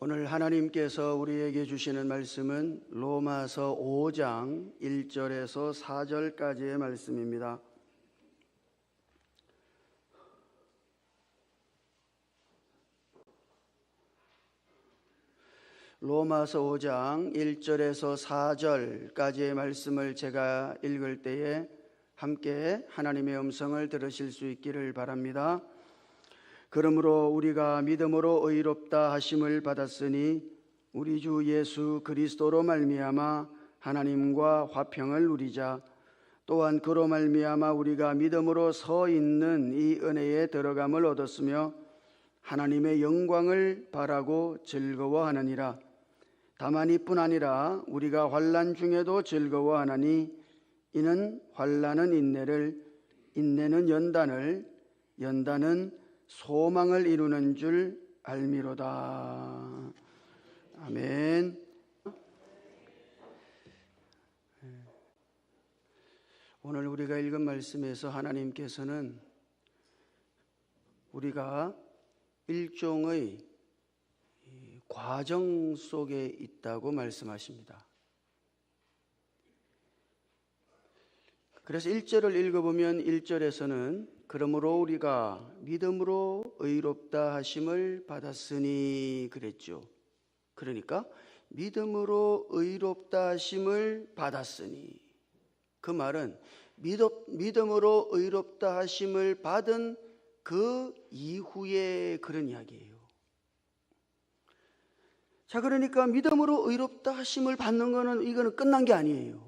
오늘 하나님께서 우리에게 주시는 말씀은 로마서 5장 1절에서 4절까지의 말씀입니다. 로마서 5장 1절에서 4절까지의 말씀을 제가 읽을 때에 함께 하나님의 음성을 들으실 수 있기를 바랍니다. 그러므로 우리가 믿음으로 의롭다 하심을 받았으니 우리 주 예수 그리스도로 말미암아 하나님과 화평을 누리자. 또한 그로 말미암아 우리가 믿음으로 서 있는 이 은혜에 들어감을 얻었으며 하나님의 영광을 바라고 즐거워하느니라. 다만 이뿐 아니라 우리가 환난 중에도 즐거워하나니 이는 환난은 인내를, 인내는 연단을, 연단은 소망을 이루는 줄 알미로다. 아멘. 오늘 우리가 읽은 말씀에서 하나님께서는 우리가 일종의 과정 속에 있다고 말씀하십니다. 그래서 1절을 읽어보면 1절에서는 그러므로 우리가 믿음으로 의롭다 하심을 받았으니 그랬죠. 그러니까 믿음으로 의롭다 하심을 받았으니, 그 말은 믿음으로 의롭다 하심을 받은 그 이후에 그런 이야기예요. 자, 그러니까 믿음으로 의롭다 하심을 받는 거는 이거는 끝난 게 아니에요.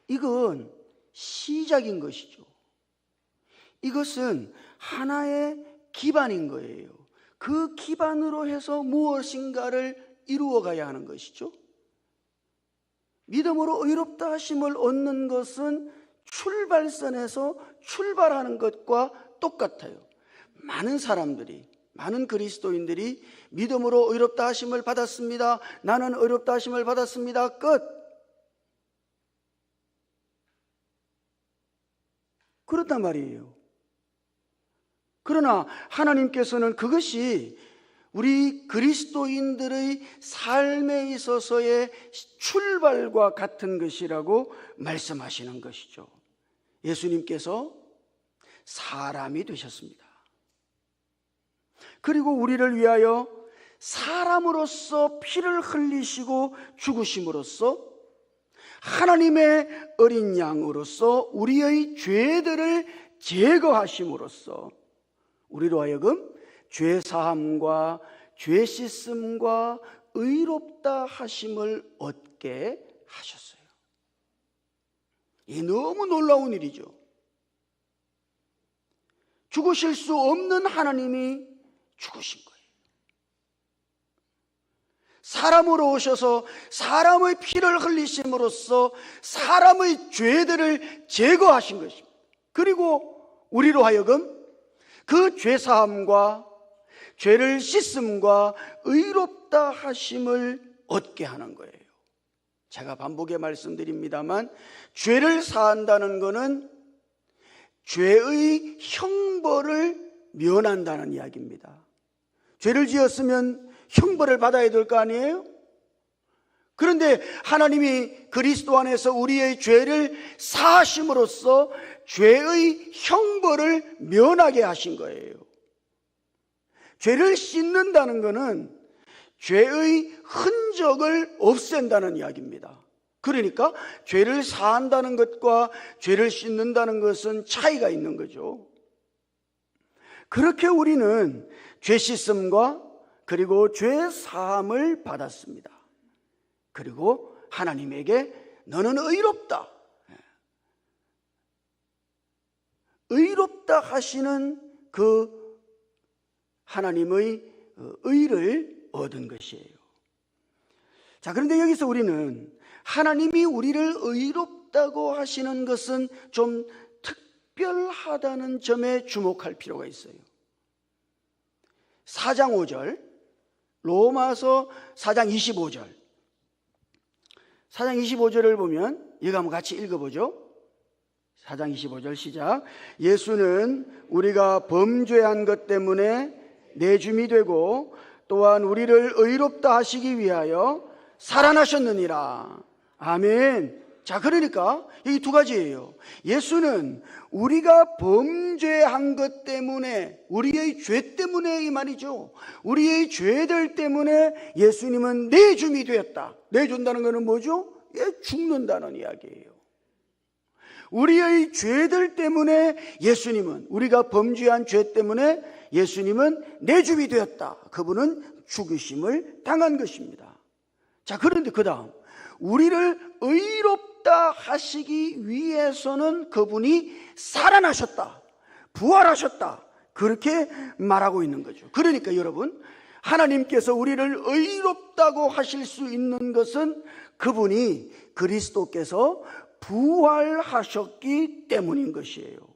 이건 시작인 것이죠. 이것은 하나의 기반인 거예요. 그 기반으로 해서 무엇인가를 이루어 가야 하는 것이죠. 믿음으로 의롭다 하심을 얻는 것은 출발선에서 출발하는 것과 똑같아요. 많은 사람들이, 많은 그리스도인들이 믿음으로 의롭다 하심을 받았습니다. 나는 의롭다 하심을 받았습니다. 끝. 그렇단 말이에요. 그러나 하나님께서는 그것이 우리 그리스도인들의 삶에 있어서의 출발과 같은 것이라고 말씀하시는 것이죠. 예수님께서 사람이 되셨습니다. 그리고 우리를 위하여 사람으로서 피를 흘리시고 죽으심으로써 하나님의 어린 양으로서 우리의 죄들을 제거하심으로써 우리로 하여금 죄 사함과 죄 씻음과 의롭다 하심을 얻게 하셨어요. 이 너무 놀라운 일이죠. 죽으실 수 없는 하나님이 죽으신 거예요. 사람으로 오셔서 사람의 피를 흘리심으로써 사람의 죄들을 제거하신 것입니다. 그리고 우리로 하여금 그 죄사함과 죄를 씻음과 의롭다 하심을 얻게 하는 거예요. 제가 반복해 말씀드립니다만 죄를 사한다는 것은 죄의 형벌을 면한다는 이야기입니다. 죄를 지었으면 형벌을 받아야 될 거 아니에요? 그런데 하나님이 그리스도 안에서 우리의 죄를 사하심으로써 죄의 형벌을 면하게 하신 거예요. 죄를 씻는다는 것은 죄의 흔적을 없앤다는 이야기입니다. 그러니까 죄를 사한다는 것과 죄를 씻는다는 것은 차이가 있는 거죠. 그렇게 우리는 죄 씻음과 그리고 죄 사함을 받았습니다. 그리고 하나님에게 너는 의롭다, 의롭다 하시는 그 하나님의 의를 얻은 것이에요. 자, 그런데 여기서 우리는 하나님이 우리를 의롭다고 하시는 것은 좀 특별하다는 점에 주목할 필요가 있어요. 4장 5절, 로마서 4장 25절, 4장 25절을 보면 이거 한번 같이 읽어보죠. 4장 25절 시작. 예수는 우리가 범죄한 것 때문에 내줌이 되고 또 또한 우리를 의롭다 하시기 위하여 살아나셨느니라. 아멘. 자, 그러니까 이 두 가지예요. 예수는 우리가 범죄한 것 때문에, 우리의 죄 때문에 이 말이죠. 우리의 죄들 때문에 예수님은 내줌이 되었다. 내준다는 것은 뭐죠? 죽는다는 이야기예요. 우리의 죄들 때문에 예수님은, 우리가 범죄한 죄 때문에 예수님은 내줌이 되었다. 그분은 죽으심을 당한 것입니다. 자, 그런데 그 다음, 우리를 의롭다 하시기 위해서는 그분이 살아나셨다, 부활하셨다, 그렇게 말하고 있는 거죠. 그러니까 여러분, 하나님께서 우리를 의롭다고 하실 수 있는 것은 그분이, 그리스도께서 부활하셨기 때문인 것이에요.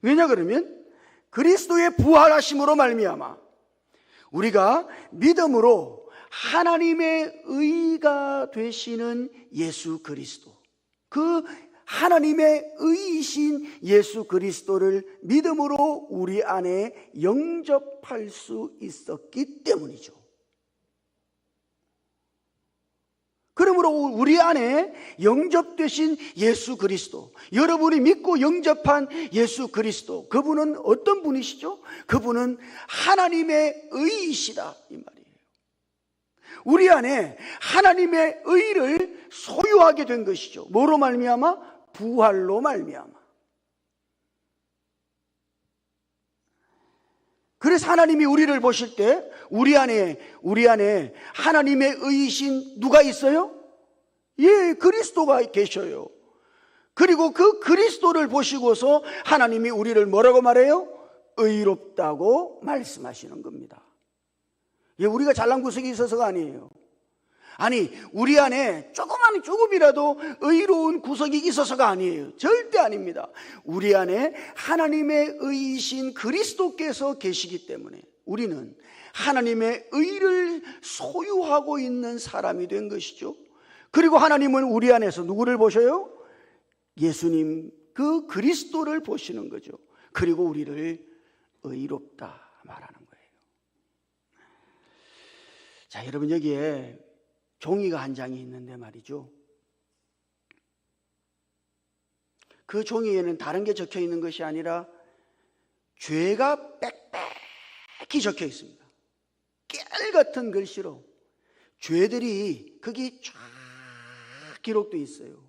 왜냐 그러면 그리스도의 부활하심으로 말미암아 우리가 믿음으로 하나님의 의가 되시는 예수 그리스도, 그 하나님의 의이신 예수 그리스도를 믿음으로 우리 안에 영접할 수 있었기 때문이죠. 그러므로 우리 안에 영접되신 예수 그리스도, 여러분이 믿고 영접한 예수 그리스도, 그분은 어떤 분이시죠? 그분은 하나님의 의이시다 이 말이에요. 우리 안에 하나님의 의를 소유하게 된 것이죠. 뭐로 말미암아? 부활로 말미암아. 그래서 하나님이 우리를 보실 때 우리 안에 하나님의 의이신 누가 있어요? 예, 그리스도가 계셔요. 그리고 그 그리스도를 보시고서 하나님이 우리를 뭐라고 말해요? 의롭다고 말씀하시는 겁니다. 예, 우리가 잘난 구석이 있어서가 아니에요. 아니, 우리 안에 조금이라도 의로운 구석이 있어서가 아니에요. 절대 아닙니다. 우리 안에 하나님의 의이신 그리스도께서 계시기 때문에 우리는 하나님의 의를 소유하고 있는 사람이 된 것이죠. 그리고 하나님은 우리 안에서 누구를 보셔요? 예수님, 그 그리스도를 보시는 거죠. 그리고 우리를 의롭다 말하는 거예요. 자, 여러분, 여기에 종이가 한 장이 있는데 말이죠, 그 종이에는 다른 게 적혀 있는 것이 아니라 죄가 빽빽히 적혀 있습니다. 깨알 같은 글씨로 죄들이 거기 쫙 기록되어 있어요.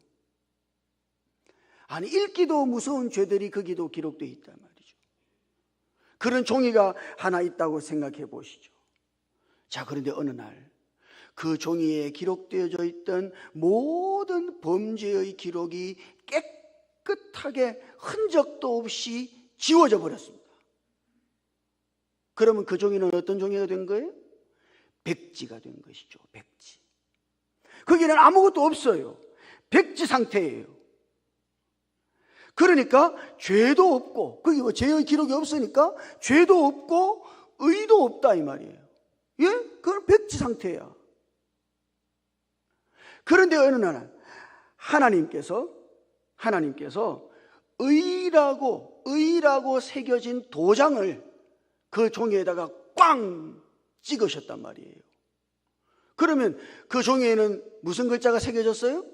아니, 읽기도 무서운 죄들이 거기도 기록되어 있단 말이죠. 그런 종이가 하나 있다고 생각해 보시죠. 자, 그런데 어느 날 그 종이에 기록되어져 있던 모든 범죄의 기록이 깨끗하게 흔적도 없이 지워져 버렸습니다. 그러면 그 종이는 어떤 종이가 된 거예요? 백지가 된 것이죠. 백지. 거기는 아무것도 없어요. 백지 상태예요. 그러니까 죄도 없고, 거기 뭐 죄의 기록이 없으니까 죄도 없고 의도 없다 이 말이에요. 예? 그건 백지 상태야. 그런데 어느 날 하나님께서 의라고 새겨진 도장을 그 종이에다가 꽝 찍으셨단 말이에요. 그러면 그 종이에는 무슨 글자가 새겨졌어요?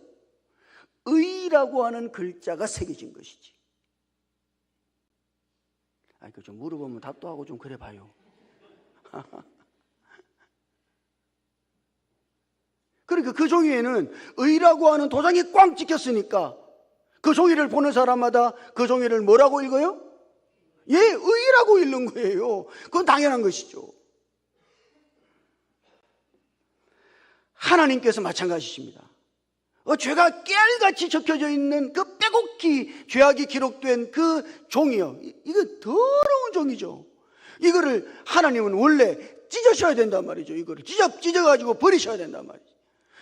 의라고 하는 글자가 새겨진 것이지. 그 좀 물어보면 답도 하고 좀 그래 봐요. 그러니까 그 종이에는 의라고 하는 도장이 꽝 찍혔으니까 그 종이를 보는 사람마다 그 종이를 뭐라고 읽어요? 예, 의라고 읽는 거예요. 그건 당연한 것이죠. 하나님께서 마찬가지십니다. 죄가 깨알같이 적혀져 있는 그 빼곡히 죄악이 기록된 그 종이요, 이거 더러운 종이죠. 이거를 하나님은 원래 찢으셔야 된단 말이죠. 이거를 찢어가지고 버리셔야 된단 말이죠.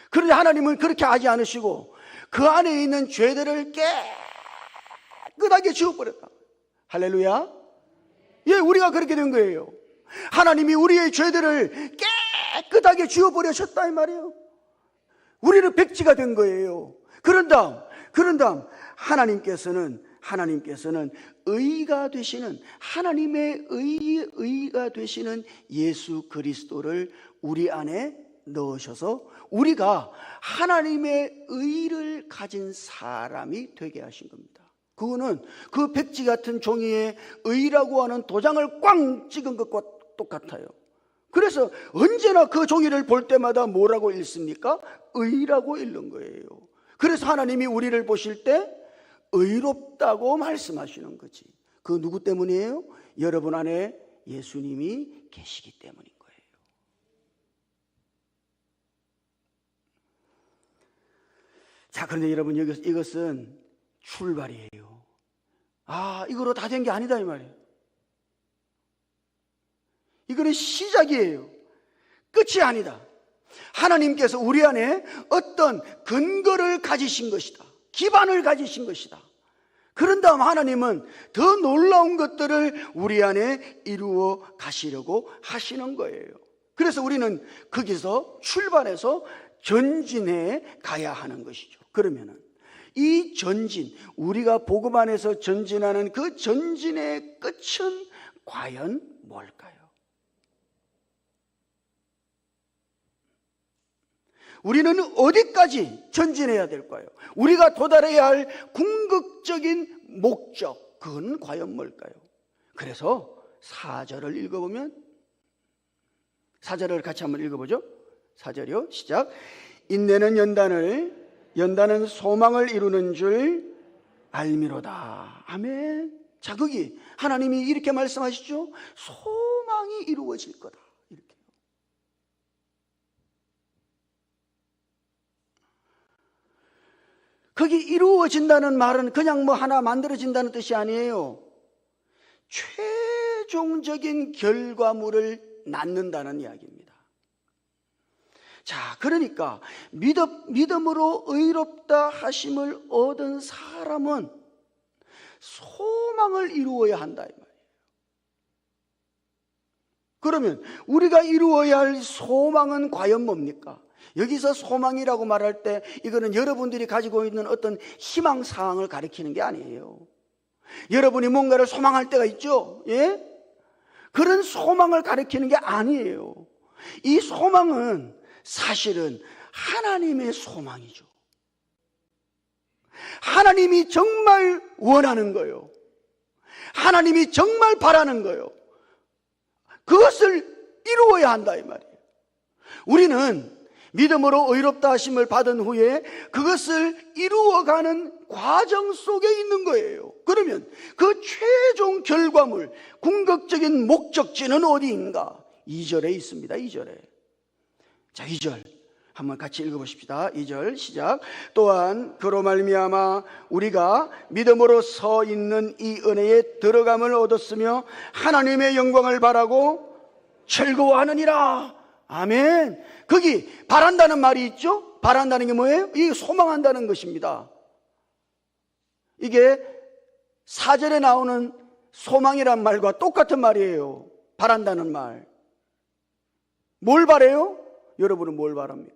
그런데 하나님은 그렇게 하지 않으시고 그 안에 있는 죄들을 깨끗하게 지워버렸다. 할렐루야. 예, 우리가 그렇게 된 거예요. 하나님이 우리의 죄들을 깨끗하게 지워버리셨다 이 말이에요. 우리는 백지가 된 거예요. 그런 다음 하나님께서는 하나님께서는 의가 되시는, 하나님의 의가 되시는 예수 그리스도를 우리 안에 넣으셔서 우리가 하나님의 의를 가진 사람이 되게 하신 겁니다. 그거는 그 백지 같은 종이에 의라고 하는 도장을 꽝 찍은 것과 똑같아요. 그래서 언제나 그 종이를 볼 때마다 뭐라고 읽습니까? 의라고 읽는 거예요. 그래서 하나님이 우리를 보실 때 의롭다고 말씀하시는 거지. 그 누구 때문이에요? 여러분 안에 예수님이 계시기 때문인 거예요. 자, 그런데 여러분, 이것은 출발이에요. 이거로 다 된 게 아니다 이 말이에요. 이거는 시작이에요. 끝이 아니다. 하나님께서 우리 안에 어떤 근거를 가지신 것이다. 기반을 가지신 것이다. 그런 다음 하나님은 더 놀라운 것들을 우리 안에 이루어 가시려고 하시는 거예요. 그래서 우리는 거기서 출발해서 전진해 가야 하는 것이죠. 그러면은 이 전진, 우리가 복음 안에서 전진하는 그 전진의 끝은 과연 뭘까요? 우리는 어디까지 전진해야 될까요? 우리가 도달해야 할 궁극적인 목적, 그건 과연 뭘까요? 그래서 4절을 읽어보면, 4절을 같이 한번 읽어보죠. 4절이요, 시작. 인내는 연단은 소망을 이루는 줄 알미로다. 아멘. 자, 거기 하나님이 이렇게 말씀하시죠. 소망이 이루어질 거다. 이렇게. 거기 이루어진다는 말은 그냥 뭐 하나 만들어진다는 뜻이 아니에요. 최종적인 결과물을 낳는다는 이야기입니다. 자, 그러니까 믿음으로 의롭다 하심을 얻은 사람은 소망을 이루어야 한다 이 말이에요. 그러면 우리가 이루어야 할 소망은 과연 뭡니까? 여기서 소망이라고 말할 때 이거는 여러분들이 가지고 있는 어떤 희망사항을 가리키는 게 아니에요. 여러분이 뭔가를 소망할 때가 있죠. 예? 그런 소망을 가리키는 게 아니에요. 이 소망은 사실은 하나님의 소망이죠. 하나님이 정말 원하는 거예요. 하나님이 정말 바라는 거예요. 그것을 이루어야 한다 이 말이에요. 우리는 믿음으로 의롭다 하심을 받은 후에 그것을 이루어가는 과정 속에 있는 거예요. 그러면 그 최종 결과물, 궁극적인 목적지는 어디인가? 2절에 있습니다. 2절에. 자, 2절 한번 같이 읽어보십시다. 2절 시작. 또한 그로 말미암아 우리가 믿음으로 서 있는 이 은혜에 들어감을 얻었으며 하나님의 영광을 바라고 즐거워하느니라. 아멘. 거기 바란다는 말이 있죠. 바란다는 게 뭐예요? 이 소망한다는 것입니다. 이게 4절에 나오는 소망이란 말과 똑같은 말이에요. 바란다는 말. 뭘 바래요? 여러분은 뭘 바랍니까?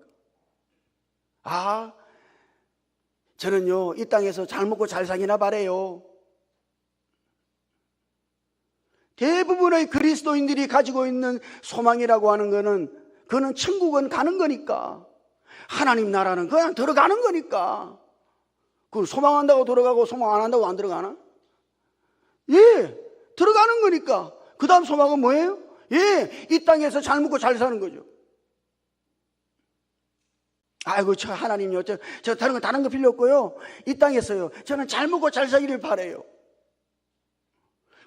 저는요 이 땅에서 잘 먹고 잘 사기나 바래요. 대부분의 그리스도인들이 가지고 있는 소망이라고 하는 거는 그거는 천국은 가는 거니까, 하나님 나라는 그냥 들어가는 거니까. 그 소망한다고 들어가고 소망 안 한다고 안 들어가나? 예, 들어가는 거니까. 그 다음 소망은 뭐예요? 예, 이 땅에서 잘 먹고 잘 사는 거죠. 아이고, 저 하나님요, 저 다른 거 필요 없고요. 이 땅에서요, 저는 잘 먹고 잘 살기를 바라요.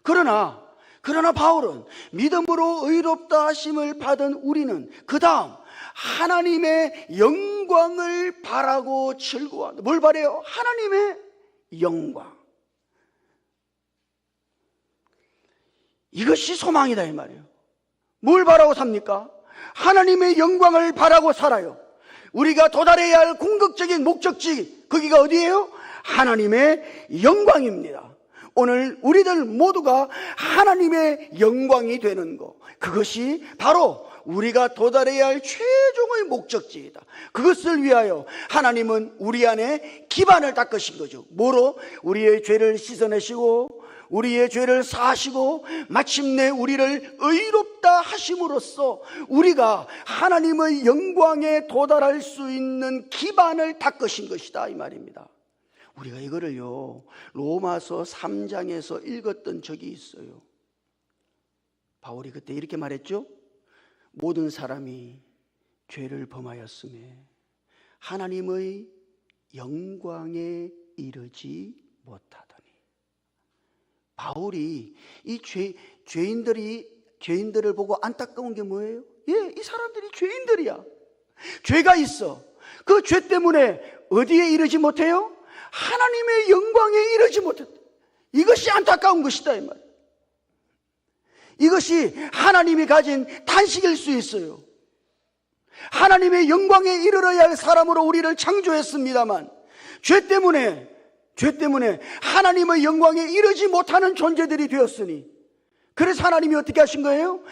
그러나 바울은 믿음으로 의롭다 하심을 받은 우리는 그 다음 하나님의 영광을 바라고 즐거워한다. 뭘 바라요? 하나님의 영광. 이것이 소망이다 이 말이에요. 뭘 바라고 삽니까? 하나님의 영광을 바라고 살아요. 우리가 도달해야 할 궁극적인 목적지, 거기가 어디예요? 하나님의 영광입니다. 오늘 우리들 모두가 하나님의 영광이 되는 것, 그것이 바로 우리가 도달해야 할 최종의 목적지이다. 그것을 위하여 하나님은 우리 안에 기반을 닦으신 거죠. 뭐로? 우리의 죄를 씻어내시고 우리의 죄를 사하시고 마침내 우리를 의롭다 하심으로써 우리가 하나님의 영광에 도달할 수 있는 기반을 닦으신 것이다, 이 말입니다. 우리가 이거를요 로마서 3장에서 읽었던 적이 있어요. 바울이 그때 이렇게 말했죠. 모든 사람이 죄를 범하였음에 하나님의 영광에 이르지 못하더니. 바울이 이 죄인들을 보고 안타까운 게 뭐예요? 이 사람들이 죄인들이야. 죄가 있어. 그 죄 때문에 어디에 이르지 못해요? 하나님의 영광에 이르지 못했다. 이것이 안타까운 것이다, 이 말. 이것이 하나님이 가진 단식일 수 있어요. 하나님의 영광에 이르러야 할 사람으로 우리를 창조했습니다만 죄 때문에 하나님의 영광에 이르지 못하는 존재들이 되었으니, 그래서 하나님이 어떻게 하신 거예요?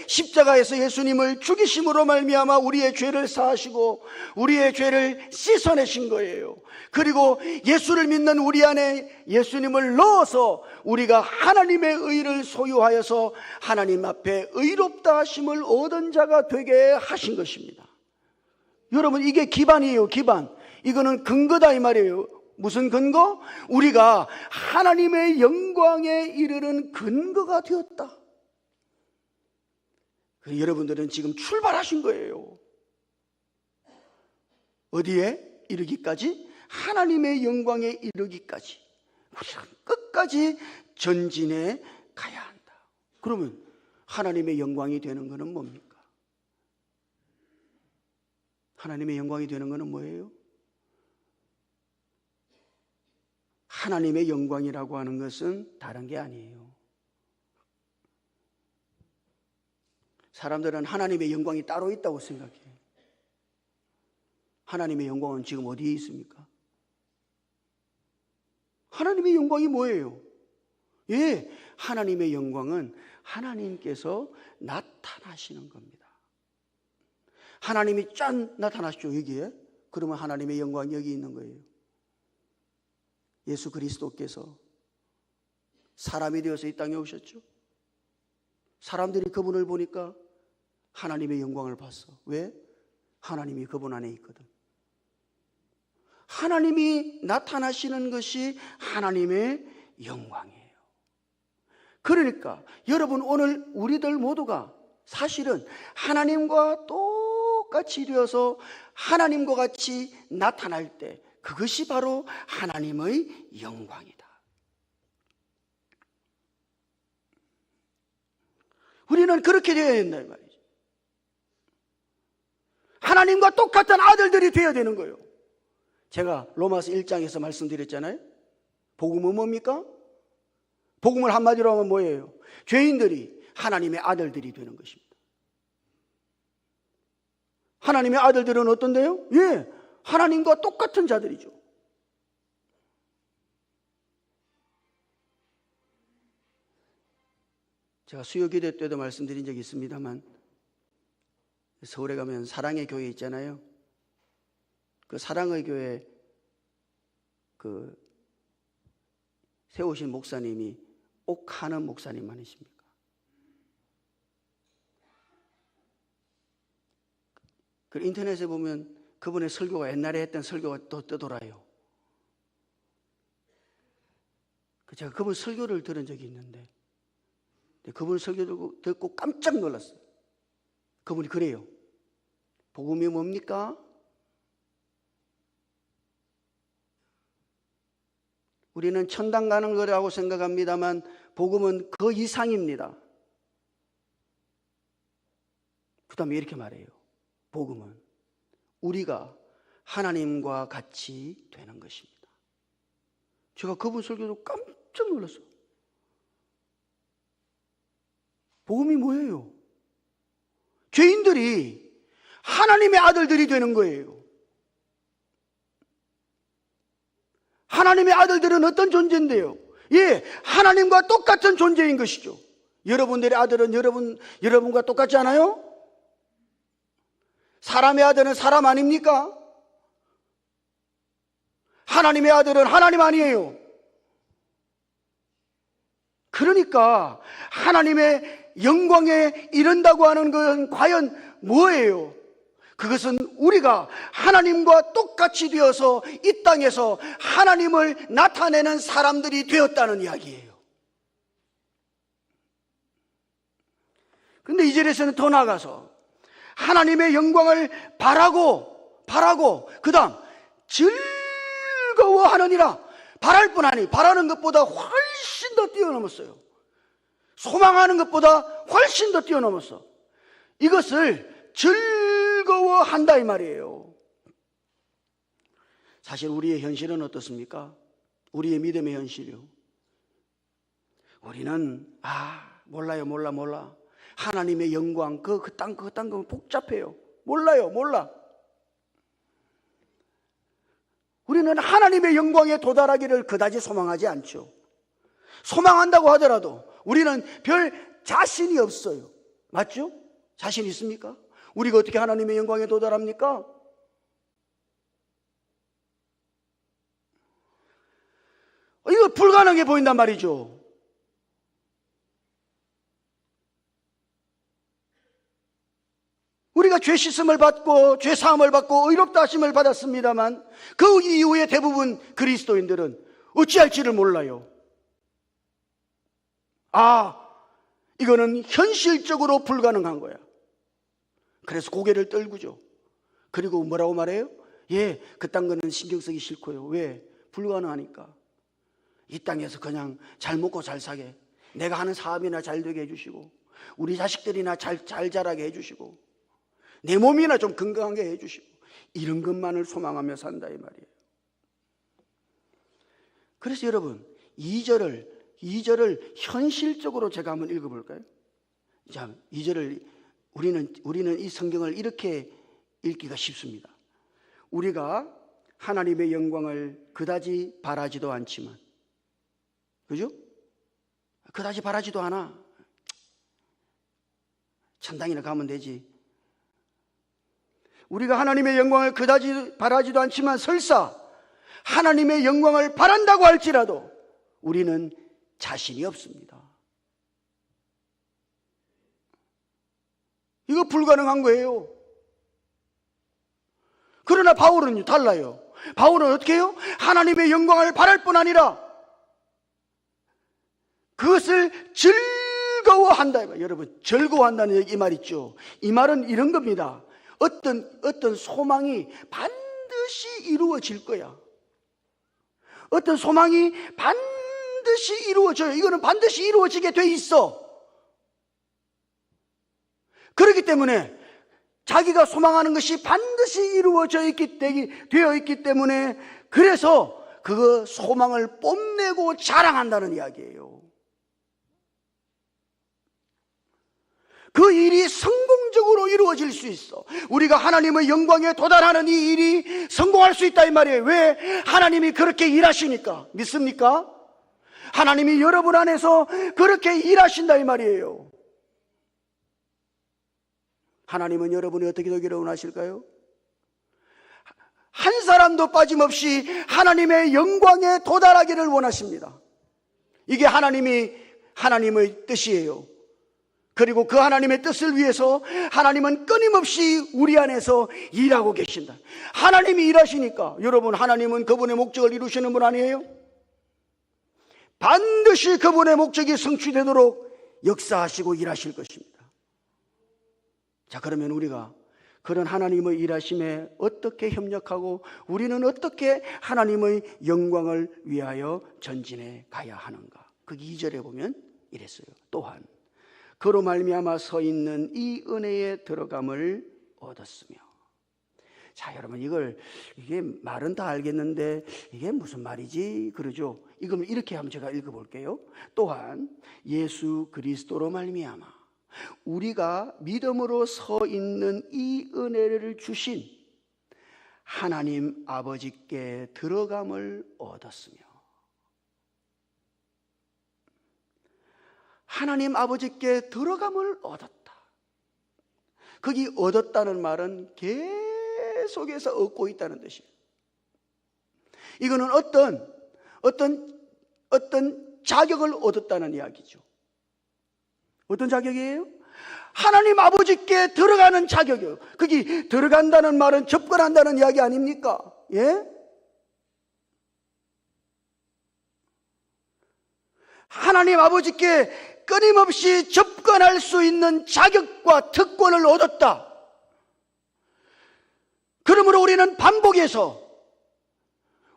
십자가에서 예수님을 죽이심으로 말미암아 우리의 죄를 사하시고 우리의 죄를 씻어내신 거예요. 그리고 예수를 믿는 우리 안에 예수님을 넣어서 우리가 하나님의 의를 소유하여서 하나님 앞에 의롭다 하심을 얻은 자가 되게 하신 것입니다. 여러분, 이게 기반이에요. 기반. 이거는 근거다, 이 말이에요. 무슨 근거? 우리가 하나님의 영광에 이르는 근거가 되었다. 여러분들은 지금 출발하신 거예요. 어디에 이르기까지? 하나님의 영광에 이르기까지. 우리가 끝까지 전진해 가야 한다. 그러면 하나님의 영광이 되는 것은 뭡니까? 하나님의 영광이 되는 것은 뭐예요? 하나님의 영광이라고 하는 것은 다른 게 아니에요. 사람들은 하나님의 영광이 따로 있다고 생각해요. 하나님의 영광은 지금 어디에 있습니까? 하나님의 영광이 뭐예요? 하나님의 영광은 하나님께서 나타나시는 겁니다. 하나님이 짠 나타나시죠, 여기에. 그러면 하나님의 영광이 여기 있는 거예요. 예수 그리스도께서 사람이 되어서 이 땅에 오셨죠. 사람들이 그분을 보니까 하나님의 영광을 봤어. 왜? 하나님이 그분 안에 있거든. 하나님이 나타나시는 것이 하나님의 영광이에요. 그러니까 여러분, 오늘 우리들 모두가 사실은 하나님과 똑같이 되어서 하나님과 같이 나타날 때 그것이 바로 하나님의 영광이다. 우리는 그렇게 되어야 된다, 이 말이죠. 하나님과 똑같은 아들들이 되어야 되는 거예요. 제가 로마서 1장에서 말씀드렸잖아요. 복음은 뭡니까? 복음을 한마디로 하면 뭐예요? 죄인들이 하나님의 아들들이 되는 것입니다. 하나님의 아들들은 어떤데요? 하나님과 똑같은 자들이죠. 제가 수요기도 때도 말씀드린 적이 있습니다만, 서울에 가면 사랑의 교회 있잖아요. 그 사랑의 교회 세우신 목사님이 옥하는 목사님 아니십니까? 그 인터넷에 보면 그분의 설교가, 옛날에 했던 설교가 또 뜨돌아요. 제가 그분 설교를 들은 적이 있는데 그분 설교 듣고 깜짝 놀랐어요. 그분이 그래요. 복음이 뭡니까? 우리는 천당 가는 거라고 생각합니다만 복음은 그 이상입니다. 그 다음에 이렇게 말해요. 복음은 우리가 하나님과 같이 되는 것입니다. 제가 그분 설교도 깜짝 놀랐어요. 복음이 뭐예요? 죄인들이 하나님의 아들들이 되는 거예요. 하나님의 아들들은 어떤 존재인데요? 예, 하나님과 똑같은 존재인 것이죠. 여러분들의 아들은 여러분과 똑같지 않아요? 사람의 아들은 사람 아닙니까? 하나님의 아들은 하나님 아니에요. 그러니까 하나님의 영광에 이른다고 하는 것은 과연 뭐예요? 그것은 우리가 하나님과 똑같이 되어서 이 땅에서 하나님을 나타내는 사람들이 되었다는 이야기예요. 그런데 2절에서는 더 나아가서 하나님의 영광을 바라고 그 다음 즐거워하느니라. 바랄 뿐 아니 바라는 것보다 훨씬 더 뛰어넘었어요. 소망하는 것보다 훨씬 더 뛰어넘었어. 이것을 즐거워한다 이 말이에요. 사실 우리의 현실은 어떻습니까? 우리의 믿음의 현실이요. 우리는 몰라. 하나님의 영광 그 땅 복잡해요. 몰라. 우리는 하나님의 영광에 도달하기를 그다지 소망하지 않죠. 소망한다고 하더라도 우리는 별 자신이 없어요. 맞죠? 자신 있습니까? 우리가 어떻게 하나님의 영광에 도달합니까? 이거 불가능해 보인단 말이죠. 우리가 죄 씻음을 받고 죄 사함을 받고 의롭다 하심을 받았습니다만 그 이후에 대부분 그리스도인들은 어찌할지를 몰라요. 이거는 현실적으로 불가능한 거야. 그래서 고개를 떨구죠. 그리고 뭐라고 말해요? 그딴 거는 신경 쓰기 싫고요. 왜? 불가능하니까. 이 땅에서 그냥 잘 먹고 잘 사게, 내가 하는 사업이나 잘 되게 해주시고, 우리 자식들이나 잘 자라게 해주시고, 내 몸이나 좀 건강하게 해주시고, 이런 것만을 소망하며 산다 이 말이에요. 그래서 여러분 2절을 현실적으로 제가 한번 읽어볼까요? 자, 2절을 우리는 이 성경을 이렇게 읽기가 쉽습니다. 우리가 하나님의 영광을 그다지 바라지도 않지만, 그죠? 그다지 바라지도 않아. 천당이나 가면 되지. 우리가 하나님의 영광을 그다지 바라지도 않지만 설사 하나님의 영광을 바란다고 할지라도 우리는 자신이 없습니다. 이거 불가능한 거예요. 그러나 바울은요, 달라요. 바울은 어떻게 해요? 하나님의 영광을 바랄 뿐 아니라 그것을 즐거워한다. 여러분, 즐거워한다는 이 말 있죠. 이 말은 이런 겁니다. 어떤 소망이 반드시 이루어질 거야. 어떤 소망이 반드시 이루어져요. 이거는 반드시 이루어지게 돼 있어. 그렇기 때문에 자기가 소망하는 것이 반드시 되어 있기 때문에, 그래서 그 소망을 뽐내고 자랑한다는 이야기예요. 그 일이 성공적으로 이루어질 수 있어. 우리가 하나님의 영광에 도달하는 이 일이 성공할 수 있다 이 말이에요. 왜? 하나님이 그렇게 일하시니까. 믿습니까? 하나님이 여러분 안에서 그렇게 일하신다 이 말이에요. 하나님은 여러분이 어떻게 되기를 원하실까요? 한 사람도 빠짐없이 하나님의 영광에 도달하기를 원하십니다. 이게 하나님의 뜻이에요. 그리고 그 하나님의 뜻을 위해서 하나님은 끊임없이 우리 안에서 일하고 계신다. 하나님이 일하시니까, 여러분, 하나님은 그분의 목적을 이루시는 분 아니에요? 반드시 그분의 목적이 성취되도록 역사하시고 일하실 것입니다. 자, 그러면 우리가 그런 하나님의 일하심에 어떻게 협력하고 우리는 어떻게 하나님의 영광을 위하여 전진해 가야 하는가? 그 2절에 보면 이랬어요. 또한 그로 말미암아 서 있는 이 은혜에 들어감을 얻었으며. 자, 여러분, 이게 말은 다 알겠는데 이게 무슨 말이지? 그러죠. 이걸 이렇게 한번 제가 읽어볼게요. 또한 예수 그리스도로 말미암아 우리가 믿음으로 서 있는 이 은혜를 주신 하나님 아버지께 들어감을 얻었으며. 하나님 아버지께 들어감을 얻었다. 거기 얻었다는 말은 계속해서 얻고 있다는 뜻이에요. 이거는 어떤 자격을 얻었다는 이야기죠. 어떤 자격이에요? 하나님 아버지께 들어가는 자격이에요. 거기 들어간다는 말은 접근한다는 이야기 아닙니까? 예? 하나님 아버지께 끊임없이 접근할 수 있는 자격과 특권을 얻었다. 그러므로 우리는 반복해서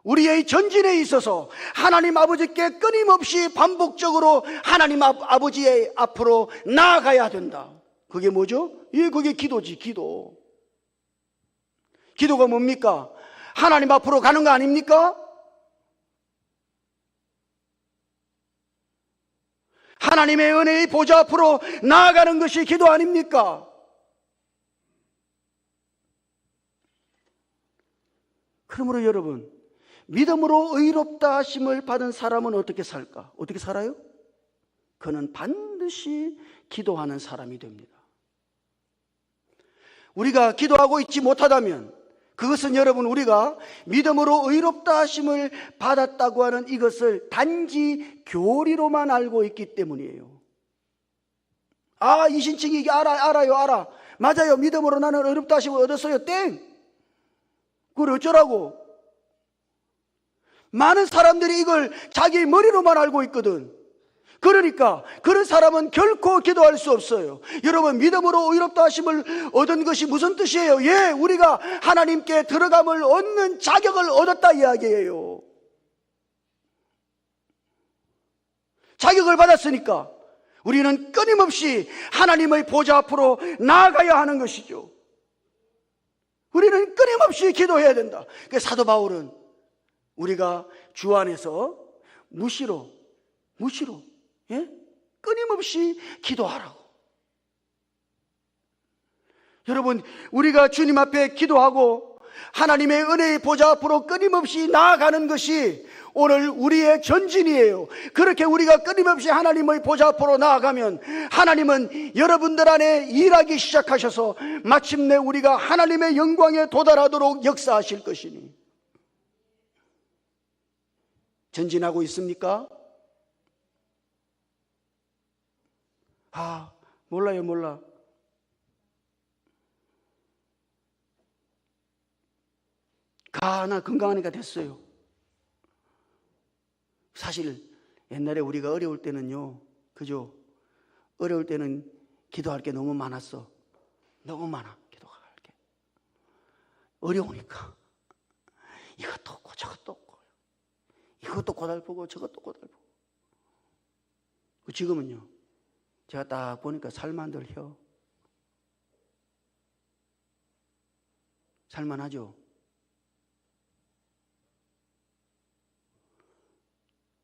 우리의 전진에 있어서 하나님 아버지께 끊임없이 반복적으로 하나님 아버지의 앞으로 나아가야 된다. 그게 뭐죠? 그게 기도지, 기도. 기도가 뭡니까? 하나님 앞으로 가는 거 아닙니까? 하나님의 은혜의 보좌 앞으로 나아가는 것이 기도 아닙니까? 그러므로 여러분, 믿음으로 의롭다 하심을 받은 사람은 어떻게 살까? 어떻게 살아요? 그는 반드시 기도하는 사람이 됩니다. 우리가 기도하고 있지 못하다면 그것은 여러분, 우리가 믿음으로 의롭다 하심을 받았다고 하는 이것을 단지 교리로만 알고 있기 때문이에요. 이신칭이 알아요. 맞아요. 믿음으로 나는 의롭다 하심을 얻었어요. 땡! 그걸 어쩌라고? 많은 사람들이 이걸 자기 머리로만 알고 있거든. 그러니까 그런 사람은 결코 기도할 수 없어요. 여러분, 믿음으로 의롭다 하심을 얻은 것이 무슨 뜻이에요? 우리가 하나님께 들어감을 얻는 자격을 얻었다 이야기예요. 자격을 받았으니까 우리는 끊임없이 하나님의 보좌 앞으로 나아가야 하는 것이죠. 우리는 끊임없이 기도해야 된다. 그래서 사도 바울은 우리가 주 안에서 무시로 끊임없이 기도하라고. 여러분, 우리가 주님 앞에 기도하고 하나님의 은혜의 보좌 앞으로 끊임없이 나아가는 것이 오늘 우리의 전진이에요. 그렇게 우리가 끊임없이 하나님의 보좌 앞으로 나아가면 하나님은 여러분들 안에 일하기 시작하셔서 마침내 우리가 하나님의 영광에 도달하도록 역사하실 것이니. 전진하고 있습니까? 몰라. 나 건강하니까 됐어요. 사실 옛날에 우리가 어려울 때는요, 그죠? 어려울 때는 기도할 게 너무 많았어. 너무 많아, 기도할 게. 어려우니까 이것도 없고 저것도 없고, 이것도 고달프고 저것도 고달프고. 지금은요, 제가 딱 보니까 살만들 혀. 살만하죠?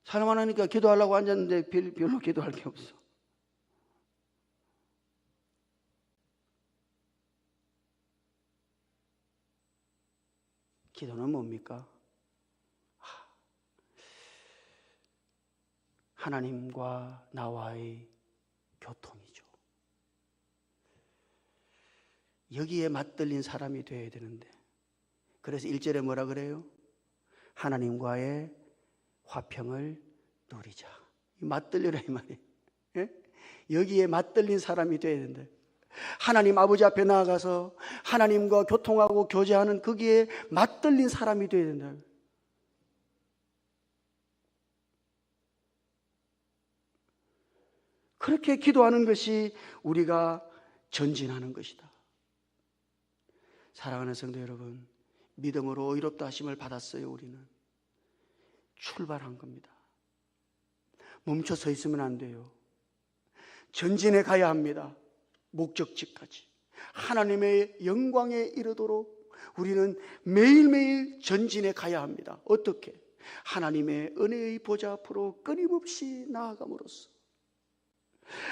살만하니까 기도하려고 앉았는데 별로 기도할 게 없어. 기도는 뭡니까? 하나님과 나와의 교통이죠. 여기에 맞들린 사람이 되어야 되는데, 그래서 1절에 뭐라 그래요? 하나님과의 화평을 누리자. 맞들리라 이 말이에요. 여기에 맞들린 사람이 되어야 된다. 하나님 아버지 앞에 나아가서 하나님과 교통하고 교제하는 거기에 맞들린 사람이 되어야 된다. 그렇게 기도하는 것이 우리가 전진하는 것이다. 사랑하는 성도 여러분, 믿음으로 의롭다 하심을 받았어요. 우리는 출발한 겁니다. 멈춰 서 있으면 안 돼요. 전진해 가야 합니다. 목적지까지 하나님의 영광에 이르도록 우리는 매일매일 전진해 가야 합니다. 어떻게? 하나님의 은혜의 보좌 앞으로 끊임없이 나아감으로써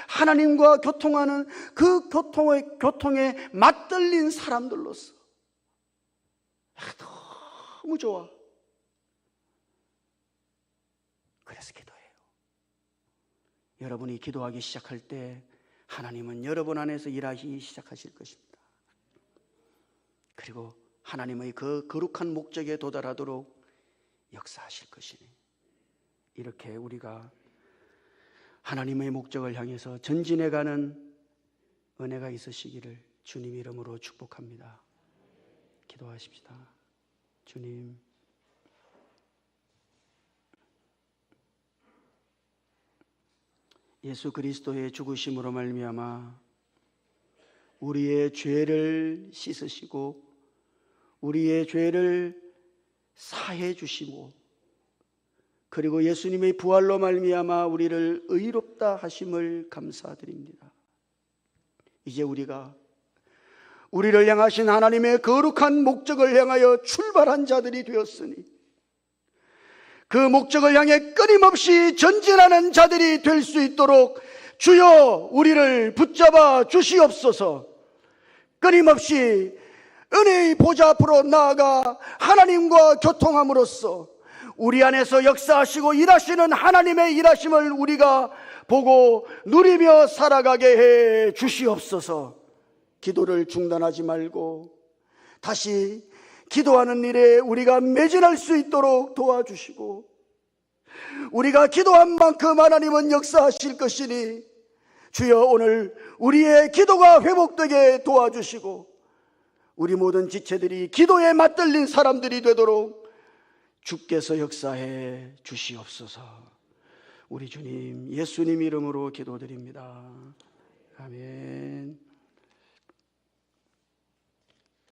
하나님과 교통하는 그 교통에 맞들린 사람들로서. 너무 좋아. 그래서 기도해요. 여러분이 기도하기 시작할 때 하나님은 여러분 안에서 일하기 시작하실 것입니다. 그리고 하나님의 그 거룩한 목적에 도달하도록 역사하실 것이니, 이렇게 우리가 하나님의 목적을 향해서 전진해가는 은혜가 있으시기를 주님 이름으로 축복합니다. 기도하십시다. 주님, 예수 그리스도의 죽으심으로 말미암아 우리의 죄를 씻으시고 우리의 죄를 사해 주시고, 그리고 예수님의 부활로 말미암아 우리를 의롭다 하심을 감사드립니다. 이제 우리가 우리를 향하신 하나님의 거룩한 목적을 향하여 출발한 자들이 되었으니, 그 목적을 향해 끊임없이 전진하는 자들이 될 수 있도록 주여 우리를 붙잡아 주시옵소서. 끊임없이 은혜의 보좌 앞으로 나아가 하나님과 교통함으로써 우리 안에서 역사하시고 일하시는 하나님의 일하심을 우리가 보고 누리며 살아가게 해 주시옵소서. 기도를 중단하지 말고 다시 기도하는 일에 우리가 매진할 수 있도록 도와주시고, 우리가 기도한 만큼 하나님은 역사하실 것이니 주여 오늘 우리의 기도가 회복되게 도와주시고, 우리 모든 지체들이 기도에 맞들린 사람들이 되도록 주께서 역사해 주시옵소서. 우리 주님 예수님 이름으로 기도드립니다. 아멘.